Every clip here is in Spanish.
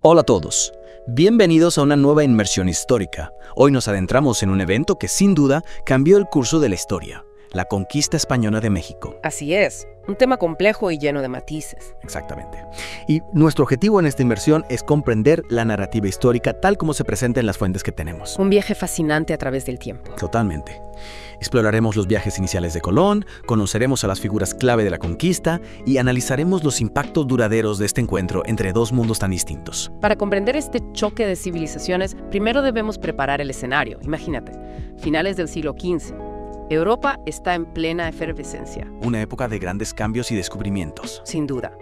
Hola a todos, bienvenidos a una nueva inmersión histórica. Hoy nos adentramos en un evento que sin duda cambió el curso de la historia, la conquista española de México. Así es, un tema complejo y lleno de matices. Exactamente. Y nuestro objetivo en esta inmersión es comprender la narrativa histórica tal como se presenta en las fuentes que tenemos. Un viaje fascinante a través del tiempo. Totalmente. Exploraremos los viajes iniciales de Colón, conoceremos a las figuras clave de la conquista y analizaremos los impactos duraderos de este encuentro entre dos mundos tan distintos. Para comprender este choque de civilizaciones, primero debemos preparar el escenario. Imagínate, finales del siglo XV. Europa está en plena efervescencia. Una época de grandes cambios y descubrimientos. Sin duda.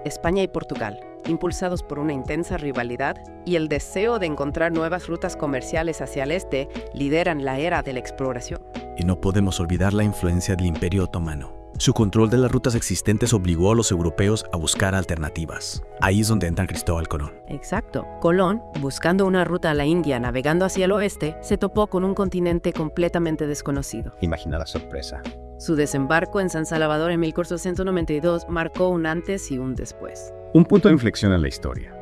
España y Portugal, impulsados por una intensa rivalidad y el deseo de encontrar nuevas rutas comerciales hacia el este, lideran la era de la exploración. Y no podemos olvidar la influencia del Imperio Otomano. Su control de las rutas existentes obligó a los europeos a buscar alternativas. Ahí es donde entra Cristóbal Colón. Exacto. Colón, buscando una ruta a la India navegando hacia el oeste, se topó con un continente completamente desconocido. Imagina la sorpresa. Su desembarco en San Salvador en 1492 marcó un antes y un después. Un punto de inflexión en la historia.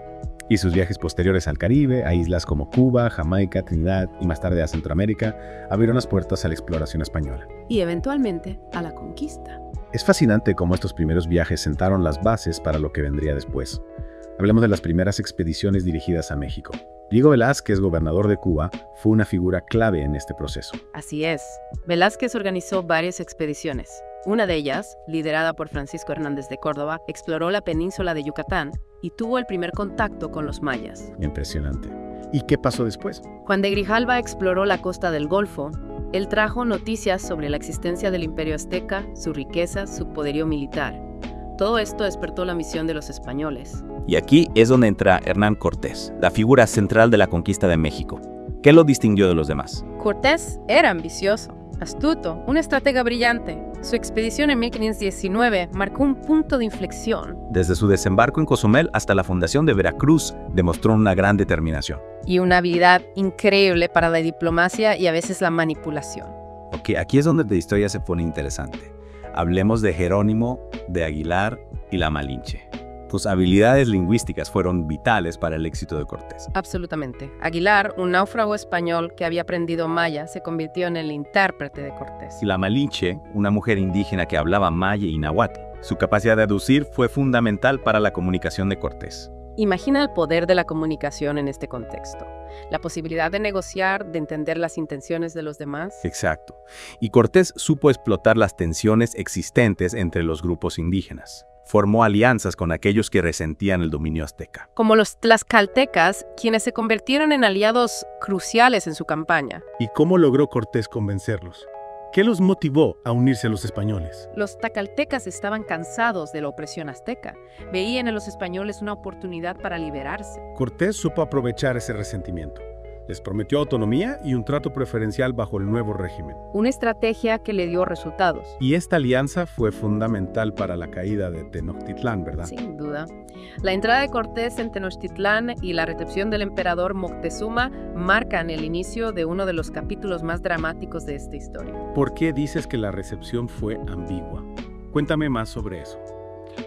Y sus viajes posteriores al Caribe, a islas como Cuba, Jamaica, Trinidad y más tarde a Centroamérica, abrieron las puertas a la exploración española. Y eventualmente a la conquista. Es fascinante cómo estos primeros viajes sentaron las bases para lo que vendría después. Hablemos de las primeras expediciones dirigidas a México. Diego Velázquez, gobernador de Cuba, fue una figura clave en este proceso. Así es. Velázquez organizó varias expediciones. Una de ellas, liderada por Francisco Hernández de Córdoba, exploró la península de Yucatán y tuvo el primer contacto con los mayas. Impresionante. ¿Y qué pasó después? Juan de Grijalva exploró la costa del Golfo. Él trajo noticias sobre la existencia del Imperio Azteca, su riqueza, su poderío militar. Todo esto despertó la misión de los españoles. Y aquí es donde entra Hernán Cortés, la figura central de la conquista de México. ¿Qué lo distinguió de los demás? Cortés era ambicioso, astuto, un estratega brillante. Su expedición en 1519 marcó un punto de inflexión. Desde su desembarco en Cozumel hasta la fundación de Veracruz, demostró una gran determinación. Y una habilidad increíble para la diplomacia y a veces la manipulación. Ok, aquí es donde la historia se pone interesante. Hablemos de Jerónimo, de Aguilar y la Malinche. Sus habilidades lingüísticas fueron vitales para el éxito de Cortés. Absolutamente. Aguilar, un náufrago español que había aprendido maya, se convirtió en el intérprete de Cortés. Y la Malinche, una mujer indígena que hablaba maya y náhuatl. Su capacidad de aducir fue fundamental para la comunicación de Cortés. Imagina el poder de la comunicación en este contexto. La posibilidad de negociar, de entender las intenciones de los demás. Exacto. Y Cortés supo explotar las tensiones existentes entre los grupos indígenas. Formó alianzas con aquellos que resentían el dominio azteca. Como los tlaxcaltecas, quienes se convirtieron en aliados cruciales en su campaña. ¿Y cómo logró Cortés convencerlos? ¿Qué los motivó a unirse a los españoles? Los tlaxcaltecas estaban cansados de la opresión azteca. Veían en los españoles una oportunidad para liberarse. Cortés supo aprovechar ese resentimiento. Les prometió autonomía y un trato preferencial bajo el nuevo régimen. Una estrategia que le dio resultados. Y esta alianza fue fundamental para la caída de Tenochtitlán, ¿verdad? Sin duda. La entrada de Cortés en Tenochtitlán y la recepción del emperador Moctezuma marcan el inicio de uno de los capítulos más dramáticos de esta historia. ¿Por qué dices que la recepción fue ambigua? Cuéntame más sobre eso.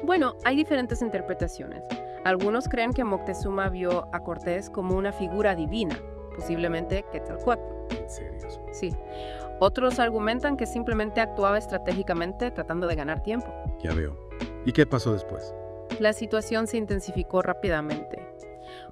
Bueno, hay diferentes interpretaciones. Algunos creen que Moctezuma vio a Cortés como una figura divina, posiblemente Quetzalcóatl. ¿En serio? Sí. Otros argumentan que simplemente actuaba estratégicamente tratando de ganar tiempo. Ya veo. ¿Y qué pasó después? La situación se intensificó rápidamente.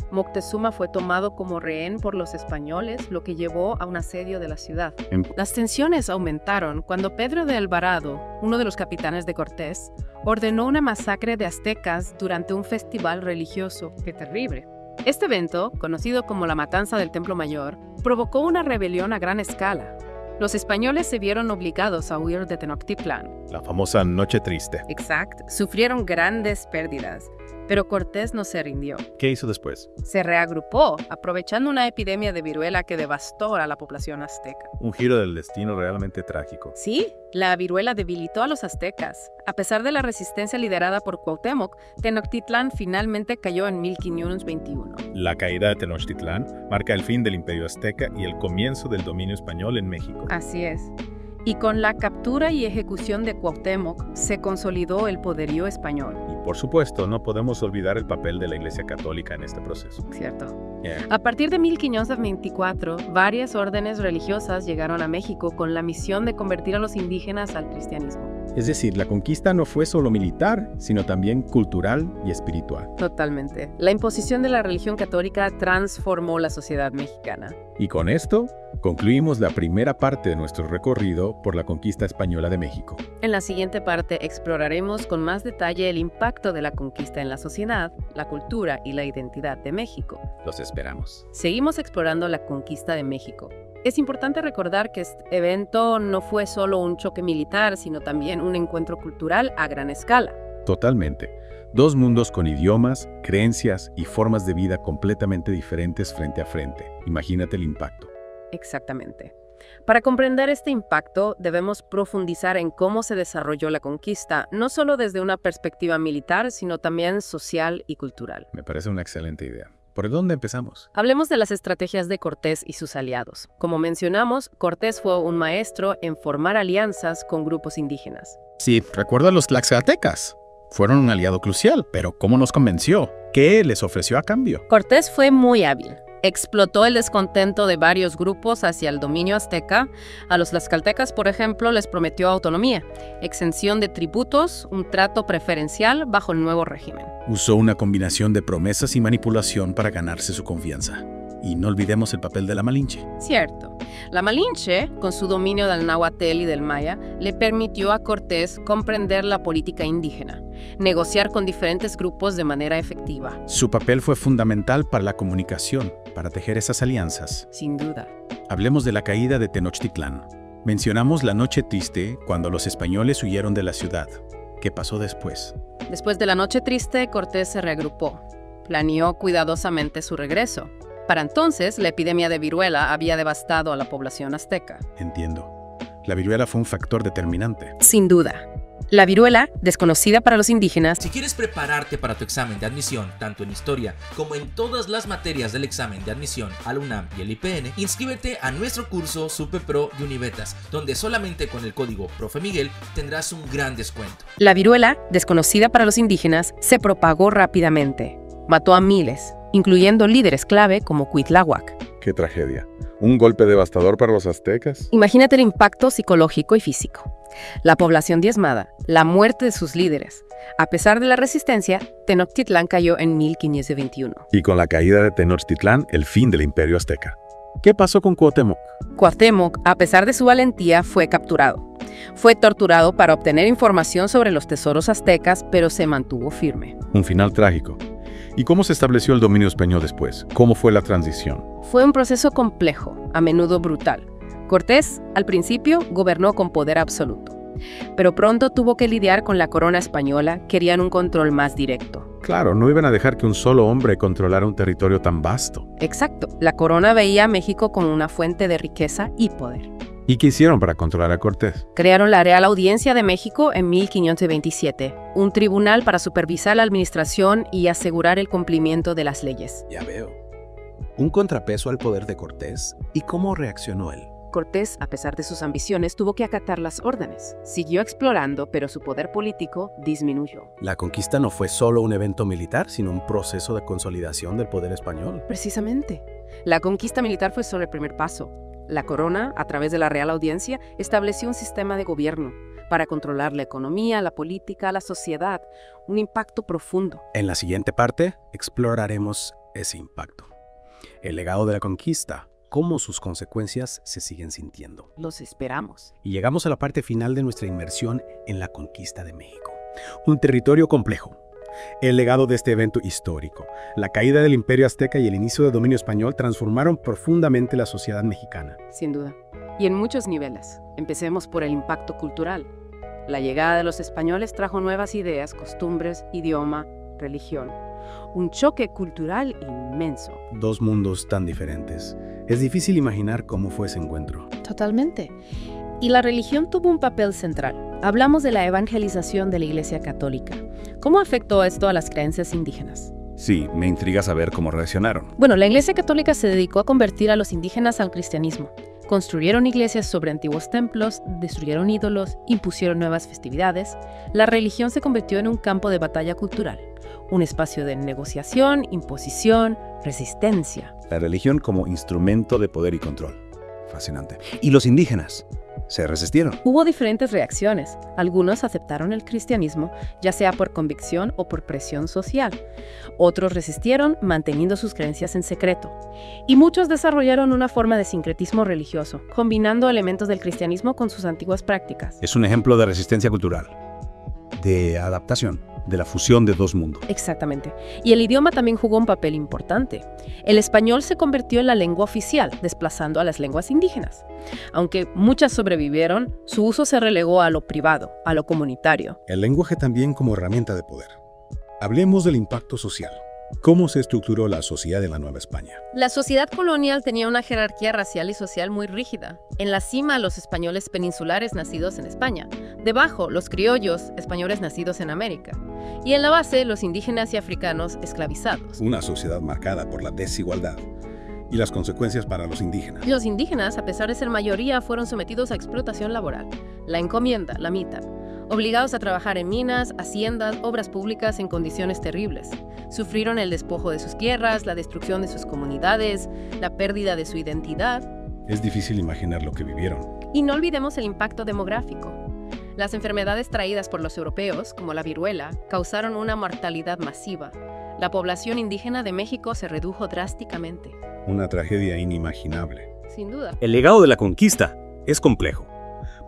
Moctezuma fue tomado como rehén por los españoles, lo que llevó a un asedio de la ciudad. Las tensiones aumentaron cuando Pedro de Alvarado, uno de los capitanes de Cortés, ordenó una masacre de aztecas durante un festival religioso. ¡Qué terrible! Este evento, conocido como la Matanza del Templo Mayor, provocó una rebelión a gran escala. Los españoles se vieron obligados a huir de Tenochtitlán. La famosa Noche Triste. Exacto. Sufrieron grandes pérdidas, pero Cortés no se rindió. ¿Qué hizo después? Se reagrupó, aprovechando una epidemia de viruela que devastó a la población azteca. Un giro del destino realmente trágico. Sí, la viruela debilitó a los aztecas. A pesar de la resistencia liderada por Cuauhtémoc, Tenochtitlán finalmente cayó en 1521. La caída de Tenochtitlán marca el fin del Imperio Azteca y el comienzo del dominio español en México. Así es. Y con la captura y ejecución de Cuauhtémoc se consolidó el poderío español. Y por supuesto, no podemos olvidar el papel de la Iglesia Católica en este proceso. Cierto. A partir de 1524, varias órdenes religiosas llegaron a México con la misión de convertir a los indígenas al cristianismo. Es decir, la conquista no fue solo militar, sino también cultural y espiritual. Totalmente. La imposición de la religión católica transformó la sociedad mexicana. Y con esto, concluimos la primera parte de nuestro recorrido por la conquista española de México. En la siguiente parte exploraremos con más detalle el impacto de la conquista en la sociedad, la cultura y la identidad de México. Los esperamos. Seguimos explorando la conquista de México. Es importante recordar que este evento no fue solo un choque militar, sino también un encuentro cultural a gran escala. Totalmente. Dos mundos con idiomas, creencias y formas de vida completamente diferentes frente a frente. Imagínate el impacto. Exactamente. Para comprender este impacto, debemos profundizar en cómo se desarrolló la conquista, no solo desde una perspectiva militar, sino también social y cultural. Me parece una excelente idea. ¿Por dónde empezamos? Hablemos de las estrategias de Cortés y sus aliados. Como mencionamos, Cortés fue un maestro en formar alianzas con grupos indígenas. Sí, recuerdo a los tlaxcaltecas. Fueron un aliado crucial, pero ¿cómo nos convenció? ¿Qué les ofreció a cambio? Cortés fue muy hábil. Explotó el descontento de varios grupos hacia el dominio azteca. A los tlaxcaltecas, por ejemplo, les prometió autonomía, exención de tributos, un trato preferencial bajo el nuevo régimen. Usó una combinación de promesas y manipulación para ganarse su confianza. Y no olvidemos el papel de la Malinche. Cierto. La Malinche, con su dominio del náhuatl y del maya, le permitió a Cortés comprender la política indígena, negociar con diferentes grupos de manera efectiva. Su papel fue fundamental para la comunicación, para tejer esas alianzas. Sin duda. Hablemos de la caída de Tenochtitlán. Mencionamos la noche triste cuando los españoles huyeron de la ciudad. ¿Qué pasó después? Después de la noche triste, Cortés se reagrupó. Planeó cuidadosamente su regreso. Para entonces, la epidemia de viruela había devastado a la población azteca. Entiendo. La viruela fue un factor determinante. Sin duda. La viruela, desconocida para los indígenas. Si quieres prepararte para tu examen de admisión, tanto en historia como en todas las materias del examen de admisión al UNAM y el IPN, inscríbete a nuestro curso Super Pro de Univetas, donde solamente con el código Profe Miguel tendrás un gran descuento. La viruela, desconocida para los indígenas, se propagó rápidamente. Mató a miles, incluyendo líderes clave como Cuitláhuac. ¡Qué tragedia! ¿Un golpe devastador para los aztecas? Imagínate el impacto psicológico y físico. La población diezmada, la muerte de sus líderes. A pesar de la resistencia, Tenochtitlán cayó en 1521. Y con la caída de Tenochtitlán, el fin del imperio azteca. ¿Qué pasó con Cuauhtémoc? Cuauhtémoc, a pesar de su valentía, fue capturado. Fue torturado para obtener información sobre los tesoros aztecas, pero se mantuvo firme. Un final trágico. ¿Y cómo se estableció el dominio español después? ¿Cómo fue la transición? Fue un proceso complejo, a menudo brutal. Cortés, al principio, gobernó con poder absoluto, pero pronto tuvo que lidiar con la corona española. Querían un control más directo. Claro, no iban a dejar que un solo hombre controlara un territorio tan vasto. Exacto. La corona veía a México como una fuente de riqueza y poder. ¿Y qué hicieron para controlar a Cortés? Crearon la Real Audiencia de México en 1527, un tribunal para supervisar la administración y asegurar el cumplimiento de las leyes. Ya veo. Un contrapeso al poder de Cortés. ¿Y cómo reaccionó él? Cortés, a pesar de sus ambiciones, tuvo que acatar las órdenes. Siguió explorando, pero su poder político disminuyó. La conquista no fue solo un evento militar, sino un proceso de consolidación del poder español. Precisamente. La conquista militar fue solo el primer paso. La corona, a través de la Real Audiencia, estableció un sistema de gobierno para controlar la economía, la política, la sociedad, un impacto profundo. En la siguiente parte, exploraremos ese impacto. El legado de la conquista, cómo sus consecuencias se siguen sintiendo. Los esperamos. Y llegamos a la parte final de nuestra inmersión en la conquista de México. Un territorio complejo. El legado de este evento histórico, la caída del imperio azteca y el inicio del dominio español transformaron profundamente la sociedad mexicana. Sin duda. Y en muchos niveles. Empecemos por el impacto cultural. La llegada de los españoles trajo nuevas ideas, costumbres, idioma, religión. Un choque cultural inmenso. Dos mundos tan diferentes. Es difícil imaginar cómo fue ese encuentro. Totalmente. Y la religión tuvo un papel central. Hablamos de la evangelización de la Iglesia Católica. ¿Cómo afectó esto a las creencias indígenas? Sí, me intriga saber cómo reaccionaron. Bueno, la Iglesia Católica se dedicó a convertir a los indígenas al cristianismo. Construyeron iglesias sobre antiguos templos, destruyeron ídolos, impusieron nuevas festividades. La religión se convirtió en un campo de batalla cultural, un espacio de negociación, imposición, resistencia. La religión como instrumento de poder y control. Fascinante. ¿Y los indígenas? ¿Se resistieron? Hubo diferentes reacciones. Algunos aceptaron el cristianismo, ya sea por convicción o por presión social. Otros resistieron, manteniendo sus creencias en secreto. Y muchos desarrollaron una forma de sincretismo religioso, combinando elementos del cristianismo con sus antiguas prácticas. Es un ejemplo de resistencia cultural, de adaptación, de la fusión de dos mundos. Exactamente. Y el idioma también jugó un papel importante. El español se convirtió en la lengua oficial, desplazando a las lenguas indígenas. Aunque muchas sobrevivieron, su uso se relegó a lo privado, a lo comunitario. El lenguaje también como herramienta de poder. Hablemos del impacto social. ¿Cómo se estructuró la sociedad en la Nueva España? La sociedad colonial tenía una jerarquía racial y social muy rígida. En la cima, los españoles peninsulares nacidos en España. Debajo, los criollos, españoles nacidos en América. Y en la base, los indígenas y africanos esclavizados. Una sociedad marcada por la desigualdad y las consecuencias para los indígenas. Los indígenas, a pesar de ser mayoría, fueron sometidos a explotación laboral. La encomienda, la mita. Obligados a trabajar en minas, haciendas, obras públicas en condiciones terribles. Sufrieron el despojo de sus tierras, la destrucción de sus comunidades, la pérdida de su identidad. Es difícil imaginar lo que vivieron. Y no olvidemos el impacto demográfico. Las enfermedades traídas por los europeos, como la viruela, causaron una mortalidad masiva. La población indígena de México se redujo drásticamente. Una tragedia inimaginable. Sin duda. El legado de la conquista es complejo.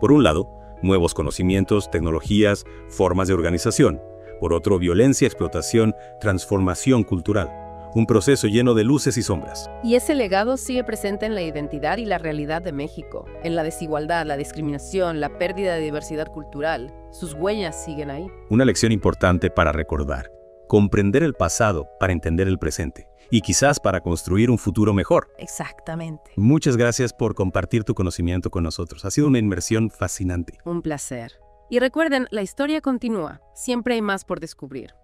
Por un lado, nuevos conocimientos, tecnologías, formas de organización. Por otro, violencia, explotación, transformación cultural. Un proceso lleno de luces y sombras. Y ese legado sigue presente en la identidad y la realidad de México, en la desigualdad, la discriminación, la pérdida de diversidad cultural. Sus huellas siguen ahí. Una lección importante para recordar. Comprender el pasado para entender el presente. Y quizás para construir un futuro mejor. Exactamente. Muchas gracias por compartir tu conocimiento con nosotros. Ha sido una inmersión fascinante. Un placer. Y recuerden, la historia continúa. Siempre hay más por descubrir.